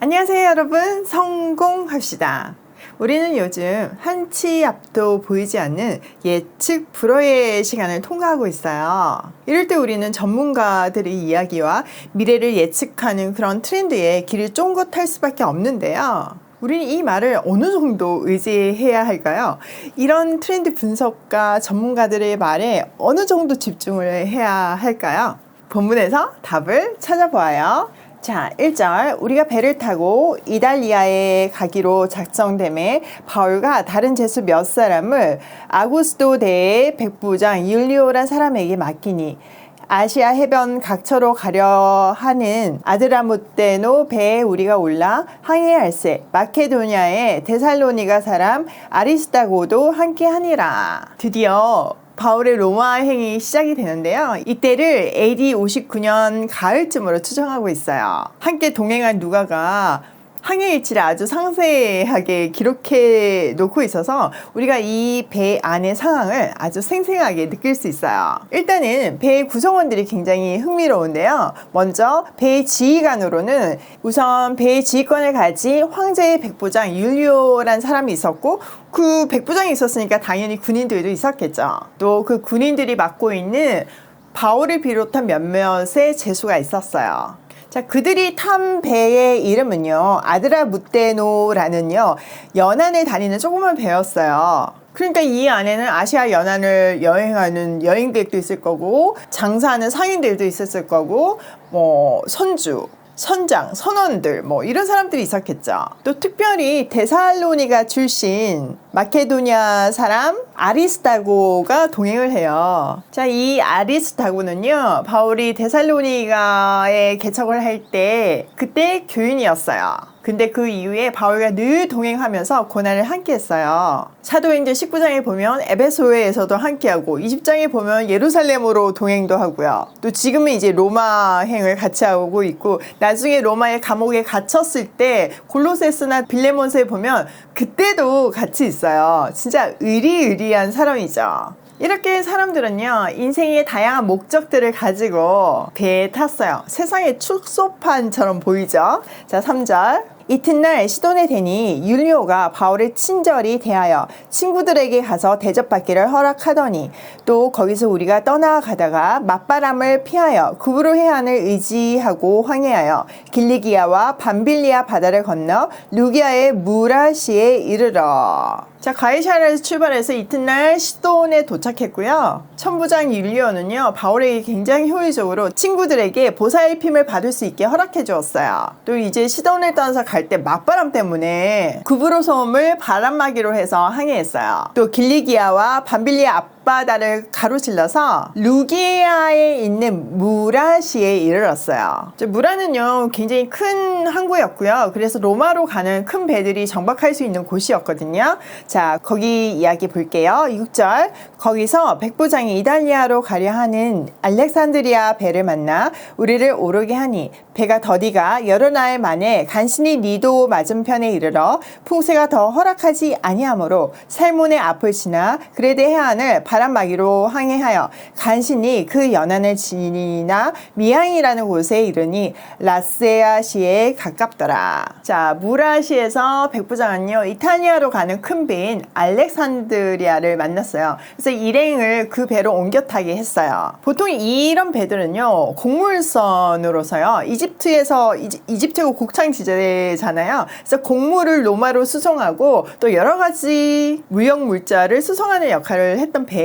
안녕하세요 여러분, 성공합시다. 우리는 요즘 한치 앞도 보이지 않는 예측 불허의 시간을 통과하고 있어요. 이럴 때 우리는 전문가들의 이야기와 미래를 예측하는 그런 트렌드에 길을 쫑긋할 수밖에 없는데요. 우리는 이 말을 어느 정도 의지해야 할까요? 이런 트렌드 분석가 전문가들의 말에 어느 정도 집중을 해야 할까요? 본문에서 답을 찾아보아요. 자, 1절 우리가 배를 타고 이달리아에 가기로 작정됨에 바울과 다른 제수 몇 사람을 아구스도 대의 백부장 율리오란 사람에게 맡기니 아시아 해변 각처로 가려 하는 아드라무떼노 배에 우리가 올라 항해할세 마케도니아의 데살로니가 사람 아리스다고도 함께 하니라. 드디어 바울의 로마행이 시작이 되는데요. 이때를 AD 59년 가을쯤으로 추정하고 있어요. 함께 동행한 누가가 항해 일지를 아주 상세하게 기록해 놓고 있어서 우리가 이 배 안의 상황을 아주 생생하게 느낄 수 있어요. 일단은 배의 구성원들이 굉장히 흥미로운데요. 먼저 배의 지휘관으로는 우선 배의 지휘권을 가진 황제의 백부장 율리오란 사람이 있었고, 그 백부장이 있었으니까 당연히 군인들도 있었겠죠. 또 그 군인들이 맡고 있는 바울을 비롯한 몇몇의 제수가 있었어요. 자, 그들이 탄 배의 이름은요, 아드라무떼노라는요, 연안을 다니는 조그만 배였어요. 그러니까 이 안에는 아시아 연안을 여행하는 여행객도 있을 거고, 장사하는 상인들도 있었을 거고, 선주, 선장, 선원들 이런 사람들이 있었겠죠. 또 특별히 데살로니가 출신 마케도니아 사람 아리스다고가 동행을 해요. 자, 이 아리스다고는요, 바울이 데살로니가에 개척을 할 때 그때 교인이었어요. 근데 그 이후에 바울과 늘 동행하면서 고난을 함께 했어요. 사도행전 19장에 보면 에베소에서도 함께하고 20장에 보면 예루살렘으로 동행도 하고요. 또 지금은 이제 로마행을 같이 하고 있고, 나중에 로마의 감옥에 갇혔을 때 골로새서나 빌레몬서에 보면 그때도 같이 있어요. 진짜 의리의리한 사람이죠. 이렇게 사람들은요, 인생의 다양한 목적들을 가지고 배에 탔어요. 세상의 축소판처럼 보이죠? 자, 3절 이튿날 시돈에 대니 율리오가 바울을 친절히 대하여 친구들에게 가서 대접받기를 허락하더니, 또 거기서 우리가 떠나가다가 맞바람을 피하여 구브로 해안을 의지하고 항해하여 길리기아와 밤빌리아 바다를 건너 루기아의 무라시에 이르러. 자, 가이사랴에서 출발해서 이튿날 시돈에 도착했고요. 천부장 율리오는요, 바울에게 굉장히 효율적으로 친구들에게 보살핌을 받을 수 있게 허락해 주었어요. 또 이제 시돈을 떠나서 갈 때 맞바람 때문에 구브로 섬을 바람막이로 해서 항해했어요. 또 길리기아와 밤빌리아 앞바다를 가로질러서 루기아에 있는 무라시에 이르렀어요. 무라는요, 굉장히 큰 항구였고요. 그래서 로마로 가는 큰 배들이 정박할 수 있는 곳이었거든요. 자, 거기 이야기 볼게요. 6절 거기서 백부장이 이달리아로 가려 하는 알렉산드리아 배를 만나 우리를 오르게 하니 배가 더디가 여러 날 만에 간신히 니도 맞은편에 이르러 풍세가 더 허락하지 아니하므로 살몬의 앞을 지나 그레데 해안을 바람막이로 항해하여 간신히 그 연안을 지나 미항이라는 곳에 이르니 라세아시에 가깝더라. 자, 무라시에서 백부장은요, 이탈리아로 가는 큰 배인 알렉산드리아를 만났어요. 그래서 일행을 그 배로 옮겨 타게 했어요. 보통 이런 배들은요, 곡물선으로서요, 이집트가 곡창 지대잖아요. 그래서 곡물을 로마로 수송하고 또 여러 가지 무역 물자를 수송하는 역할을 했던 배예요.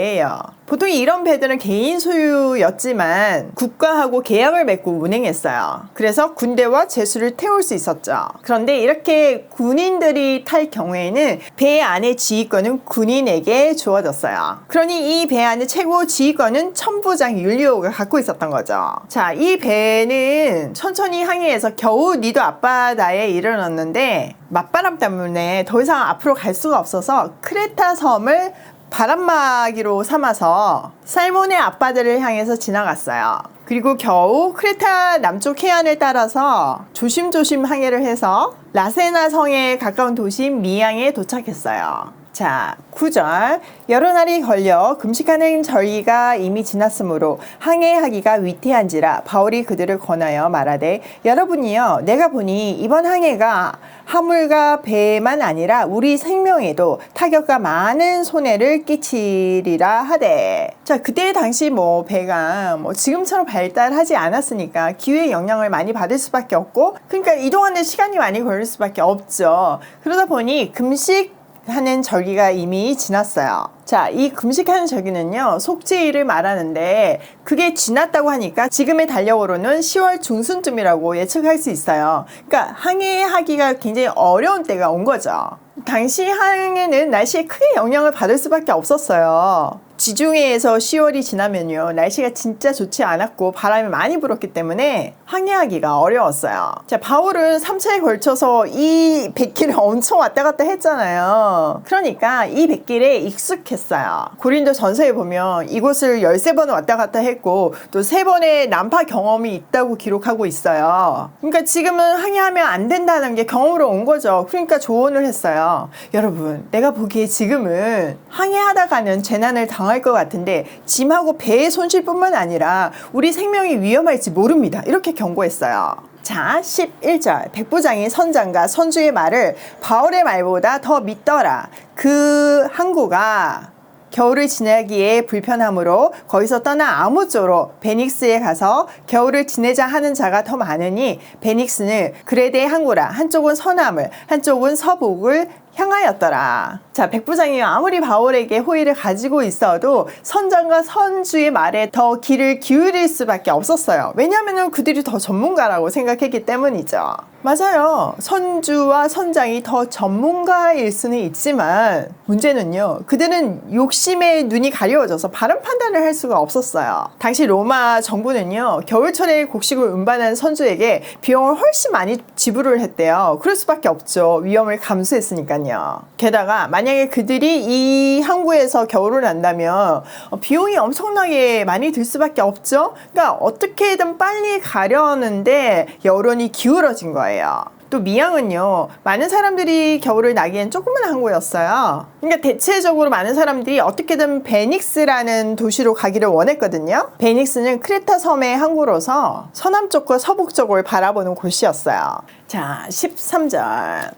보통 이런 배들은 개인 소유였지만 국가하고 계약을 맺고 운행했어요. 그래서 군대와 제수를 태울 수 있었죠. 그런데 이렇게 군인들이 탈 경우에는 배 안의 지휘권은 군인에게 주어졌어요. 그러니 이 배 안의 최고 지휘권은 천부장 율리오가 갖고 있었던 거죠. 자, 이 배는 천천히 항해해서 겨우 니도 앞바다에 이르렀는데 맞바람 때문에 더 이상 앞으로 갈 수가 없어서 크레타 섬을 바람막이로 삼아서 살몬의 앞바다를 향해서 지나갔어요. 그리고 겨우 크레타 남쪽 해안을 따라서 조심조심 항해를 해서 라세나 성에 가까운 도시 미양에 도착했어요. 자, 9절. 여러 날이 걸려 금식하는 절기가 이미 지났으므로 항해하기가 위태한지라 바울이 그들을 권하여 말하되 여러분이여 내가 보니 이번 항해가 화물과 배만 아니라 우리 생명에도 타격과 많은 손해를 끼치리라 하되. 자, 그때 당시 배가 지금처럼 발달하지 않았으니까 기후의 영향을 많이 받을 수밖에 없고, 그러니까 이동하는 시간이 많이 걸릴 수밖에 없죠. 그러다 보니 금식하는 절기가 이미 지났어요. 자, 이 금식하는 절기는요, 속죄일을 말하는데 그게 지났다고 하니까 지금의 달력으로는 10월 중순쯤이라고 예측할 수 있어요. 그러니까 항해하기가 굉장히 어려운 때가 온 거죠. 당시 항해는 날씨에 크게 영향을 받을 수밖에 없었어요. 지중해에서 10월이 지나면요, 날씨가 진짜 좋지 않았고 바람이 많이 불었기 때문에 항해하기가 어려웠어요. 자, 바울은 3차에 걸쳐서 이 백길을 엄청 왔다 갔다 했잖아요. 그러니까 이 백길에 익숙했어요. 고린도 전서에 보면 이곳을 13번 왔다 갔다 했고 또 3번의 난파 경험이 있다고 기록하고 있어요. 그러니까 지금은 항해하면 안 된다는 게 경험으로 온 거죠. 그러니까 조언을 했어요. 여러분, 내가 보기에 지금은 항해하다가는 재난을 당할 것 같은데 짐하고 배의 손실뿐만 아니라 우리 생명이 위험할지 모릅니다. 이렇게 경고했어요. 자, 11절. 백부장이 선장과 선주의 말을 바울의 말보다 더 믿더라. 그 항구가 겨울을 지내기에 불편하므로 거기서 떠나 아무쪼로 베닉스에 가서 겨울을 지내자 하는 자가 더 많으니 베닉스는 그레데의 항구라. 한쪽은 서남을, 한쪽은 서북을 향하였더라. 자, 백부장이 아무리 바울에게 호의를 가지고 있어도 선장과 선주의 말에 더 귀를 기울일 수밖에 없었어요. 왜냐하면 그들이 더 전문가라고 생각했기 때문이죠. 맞아요. 선주와 선장이 더 전문가일 수는 있지만 문제는요, 그들은 욕심에 눈이 가려워져서 바른 판단을 할 수가 없었어요. 당시 로마 정부는요, 겨울철에 곡식을 운반한 선주에게 비용을 훨씬 많이 지불을 했대요. 그럴 수밖에 없죠. 위험을 감수했으니까요. 게다가 만약에 그들이 이 항구에서 겨울을 난다면 비용이 엄청나게 많이 들 수밖에 없죠. 그러니까 어떻게든 빨리 가려는데 여론이 기울어진 거예요. 또 미양은요, 많은 사람들이 겨울을 나기엔 조그만 항구였어요. 그러니까 대체적으로 많은 사람들이 어떻게든 베닉스라는 도시로 가기를 원했거든요. 베닉스는 크레타 섬의 항구로서 서남쪽과 서북쪽을 바라보는 곳이었어요. 자, 13절.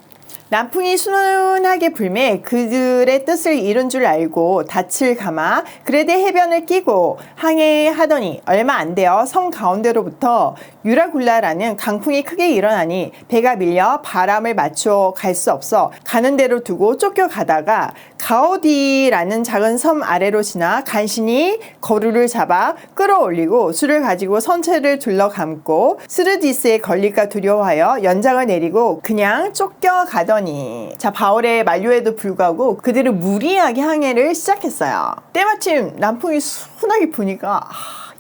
남풍이 순하게 불매 그들의 뜻을 이룬 줄 알고 닻을 감아 그레데 해변을 끼고 항해하더니 얼마 안 되어 성 가운데로부터 유라굴라라는 강풍이 크게 일어나니 배가 밀려 바람을 맞춰 갈 수 없어 가는 대로 두고 쫓겨가다가 가오디라는 작은 섬 아래로 지나 간신히 거루를 잡아 끌어올리고 술을 가지고 선체를 둘러감고 스르디스에 걸릴까 두려워하여 연장을 내리고 그냥 쫓겨가더니. 자, 바울의 만류에도 불구하고 그들은 무리하게 항해를 시작했어요. 때마침 남풍이 순하게 부니까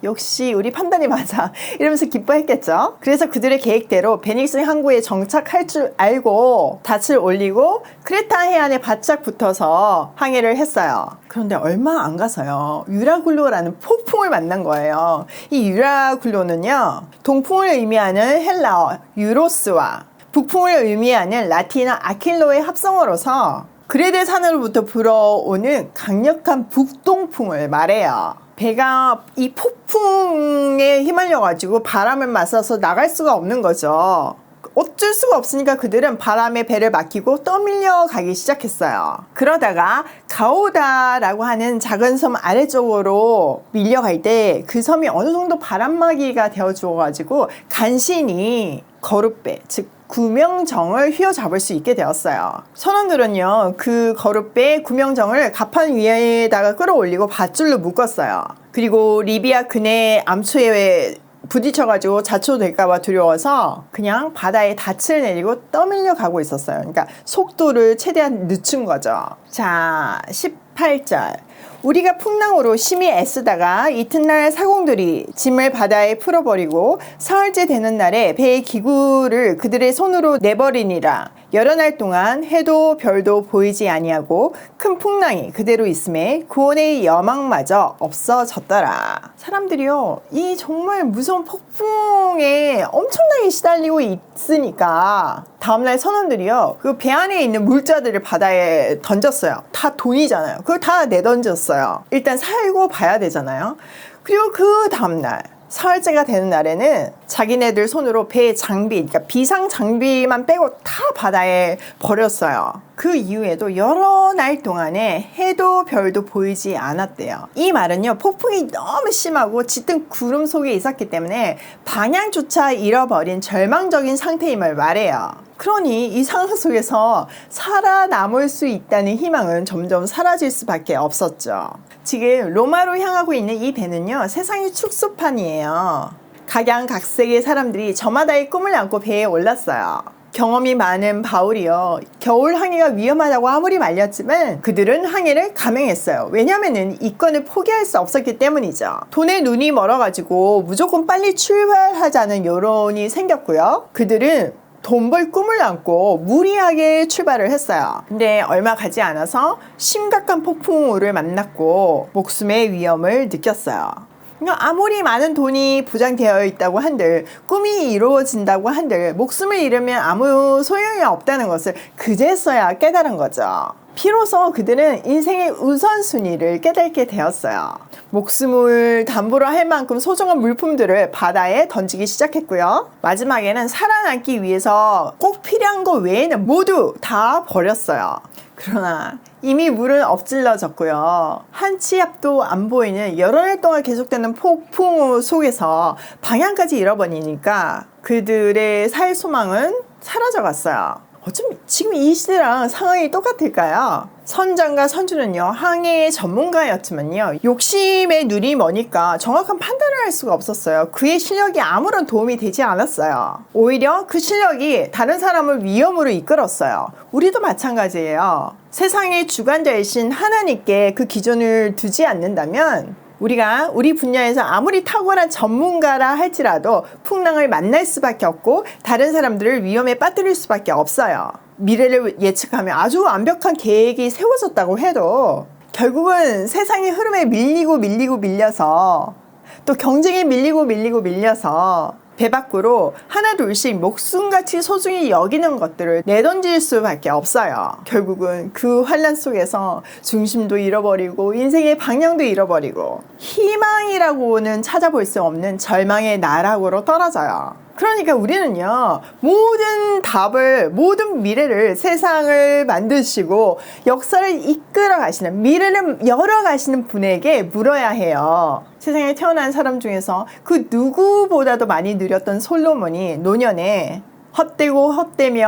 역시 우리 판단이 맞아 이러면서 기뻐했겠죠. 그래서 그들의 계획대로 베닉스 항구에 정착할 줄 알고 닻을 올리고 크레타 해안에 바짝 붙어서 항해를 했어요. 그런데 얼마 안 가서요, 유라굴로라는 폭풍을 만난 거예요. 이 유라굴로는요, 동풍을 의미하는 헬라어 유로스와 북풍을 의미하는 라틴어 아킬로의 합성어로서 그레데 산으로부터 불어오는 강력한 북동풍을 말해요. 배가 이 폭풍에 휘말려가지고 바람을 맞아서 나갈 수가 없는 거죠. 어쩔 수가 없으니까 그들은 바람에 배를 맡기고 떠밀려 가기 시작했어요. 그러다가 가오다라고 하는 작은 섬 아래쪽으로 밀려갈 때 그 섬이 어느 정도 바람막이가 되어 주어가지고 간신히 거룻배, 즉 구명정을 휘어잡을 수 있게 되었어요. 선원들은요, 그 거룻배 구명정을 갑판 위에다가 끌어올리고 밧줄로 묶었어요. 그리고 리비아 근해 암초에 부딪혀가지고 자초될까봐 두려워서 그냥 바다에 닻을 내리고 떠밀려 가고 있었어요. 그러니까 속도를 최대한 늦춘 거죠. 자, 18절. 우리가 풍랑으로 심히 애쓰다가 이튿날 사공들이 짐을 바다에 풀어버리고 사흘째 되는 날에 배의 기구를 그들의 손으로 내버리니라. 여러 날 동안 해도 별도 보이지 아니하고 큰 풍랑이 그대로 있음에 구원의 여망마저 없어졌더라. 사람들이요, 이 정말 무서운 폭풍에 바람에 엄청나게 시달리고 있으니까 다음날 선원들이요, 그 배 안에 있는 물자들을 바다에 던졌어요. 다 돈이잖아요. 그걸 다 내던졌어요. 일단 살고 봐야 되잖아요. 그리고 그 다음날 사흘째가 되는 날에는 자기네들 손으로 배 장비, 그러니까 비상 장비만 빼고 다 바다에 버렸어요. 그 이후에도 여러 날 동안에 해도 별도 보이지 않았대요. 이 말은요, 폭풍이 너무 심하고 짙은 구름 속에 있었기 때문에 방향조차 잃어버린 절망적인 상태임을 말해요. 그러니 이 상황 속에서 살아남을 수 있다는 희망은 점점 사라질 수밖에 없었죠. 지금 로마로 향하고 있는 이 배는요, 세상의 축소판이에요. 각양각색의 사람들이 저마다의 꿈을 안고 배에 올랐어요. 경험이 많은 바울이요, 겨울 항해가 위험하다고 아무리 말렸지만 그들은 항해를 감행했어요. 왜냐면은 이권을 포기할 수 없었기 때문이죠. 돈에 눈이 멀어가지고 무조건 빨리 출발하자는 여론이 생겼고요. 그들은 돈 벌 꿈을 안고 무리하게 출발을 했어요. 근데 얼마 가지 않아서 심각한 폭풍우를 만났고 목숨의 위험을 느꼈어요. 아무리 많은 돈이 부장되어 있다고 한들, 꿈이 이루어진다고 한들 목숨을 잃으면 아무 소용이 없다는 것을 그제서야 깨달은 거죠. 비로소 그들은 인생의 우선순위를 깨닫게 되었어요. 목숨을 담보로 할 만큼 소중한 물품들을 바다에 던지기 시작했고요. 마지막에는 살아남기 위해서 꼭 필요한 것 외에는 모두 다 버렸어요. 그러나 이미 물은 엎질러졌고요. 한 치 앞도 안 보이는 여러 날 동안 계속되는 폭풍 속에서 방향까지 잃어버리니까 그들의 살 소망은 사라져갔어요. 어쩜 지금 이 시대랑 상황이 똑같을까요? 선장과 선주는요, 항해의 전문가였지만요, 욕심의 눈이 머니까 정확한 판단을 할 수가 없었어요. 그의 실력이 아무런 도움이 되지 않았어요. 오히려 그 실력이 다른 사람을 위험으로 이끌었어요. 우리도 마찬가지예요. 세상의 주관자이신 하나님께 그 기준을 두지 않는다면 우리가 우리 분야에서 아무리 탁월한 전문가라 할지라도 풍랑을 만날 수밖에 없고 다른 사람들을 위험에 빠뜨릴 수밖에 없어요. 미래를 예측하며 아주 완벽한 계획이 세워졌다고 해도 결국은 세상의 흐름에 밀려서 또 경쟁에 밀려서 배 밖으로 하나둘씩 목숨같이 소중히 여기는 것들을 내던질 수밖에 없어요. 결국은 그 환란 속에서 중심도 잃어버리고 인생의 방향도 잃어버리고 희망이라고는 찾아볼 수 없는 절망의 나락으로 떨어져요. 그러니까 우리는요, 모든 미래를, 세상을 만드시고 역사를 이끌어 가시는, 미래를 열어 가시는 분에게 물어야 해요. 세상에 태어난 사람 중에서 그 누구보다도 많이 누렸던 솔로몬이 노년에 헛되고 헛되니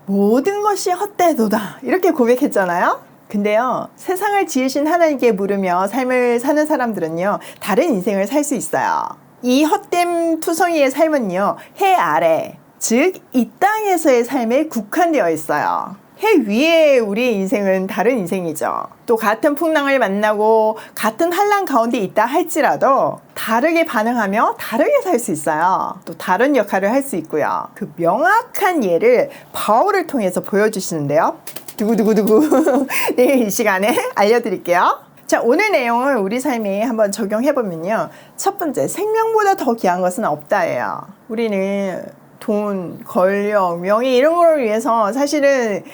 모든 것이 헛되도다, 이렇게 고백했잖아요. 근데요, 세상을 지으신 하나님께 물으며 삶을 사는 사람들은요, 다른 인생을 살 수 있어요. 이 헛됨 투성이의 삶은요, 해 아래, 즉 이 땅에서의 삶에 국한되어 있어요. 해 위에 우리의 인생은 다른 인생이죠. 또 같은 풍랑을 만나고 같은 환란 가운데 있다 할지라도 다르게 반응하며 다르게 살 수 있어요. 또 다른 역할을 할 수 있고요. 그 명확한 예를 바울을 통해서 보여주시는데요. 두구두구두구 네, 이 시간에 알려드릴게요. 자, 오늘 내용을 우리 삶에 한번 적용해보면요. 첫 번째, 생명보다 더 귀한 것은 없다예요. 우리는 돈, 권력, 명예 이런 걸 위해서 사실은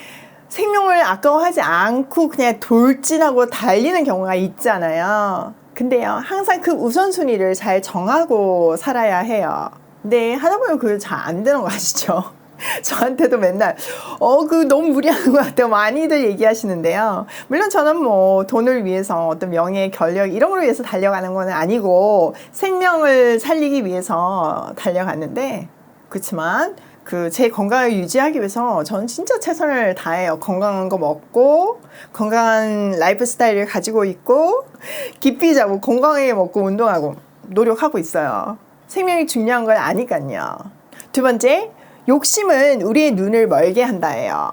생명을 아까워하지 않고 그냥 돌진하고 달리는 경우가 있잖아요. 근데요, 항상 그 우선순위를 잘 정하고 살아야 해요. 근데 하다 보면 그게 잘 안 되는 거 아시죠? 저한테도 맨날 너무 무리하는 것 같아요. 많이들 얘기하시는데요. 물론 저는 뭐 돈을 위해서 어떤 명예, 권력 이런 걸 위해서 달려가는 건 아니고 생명을 살리기 위해서 달려갔는데, 그렇지만 제 건강을 유지하기 위해서 저는 진짜 최선을 다해요. 건강한 거 먹고 건강한 라이프 스타일을 가지고 있고 깊이 자고 건강하게 먹고 운동하고 노력하고 있어요. 생명이 중요한 걸 아니까요. 두 번째, 욕심은 우리의 눈을 멀게 한다예요.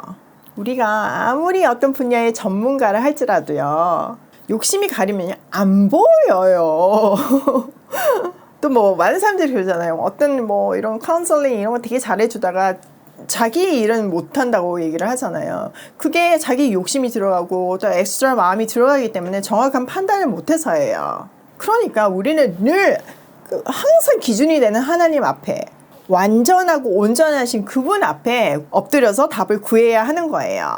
우리가 아무리 어떤 분야의 전문가를 할지라도요, 욕심이 가리면 안 보여요. 또 뭐 많은 사람들이 그러잖아요. 어떤 뭐 이런 카운슬링 이런 거 되게 잘해주다가 자기 일은 못한다고 얘기를 하잖아요. 그게 자기 욕심이 들어가고 또 엑스트라 마음이 들어가기 때문에 정확한 판단을 못해서예요. 그러니까 우리는 늘 항상 기준이 되는 하나님 앞에, 완전하고 온전하신 그분 앞에 엎드려서 답을 구해야 하는 거예요.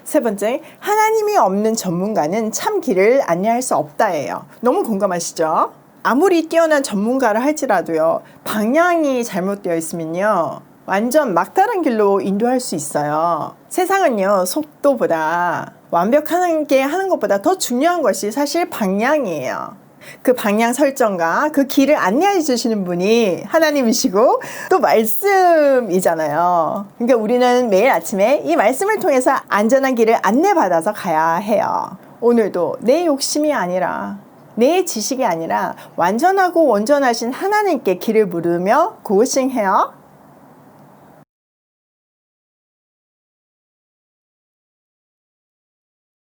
세 번째, 하나님이 없는 전문가는 참 길을 안내할 수 없다예요. 너무 공감하시죠? 아무리 뛰어난 전문가를 할지라도요, 방향이 잘못되어 있으면요, 완전 막다른 길로 인도할 수 있어요. 세상은요, 속도보다 완벽하게 하는 것보다 더 중요한 것이 사실 방향이에요. 그 방향 설정과 그 길을 안내해 주시는 분이 하나님이시고 또 말씀이잖아요. 그러니까 우리는 매일 아침에 이 말씀을 통해서 안전한 길을 안내받아서 가야 해요. 오늘도 내 욕심이 아니라, 내 지식이 아니라 완전하고 온전하신 하나님께 길을 물으며 고싱해요.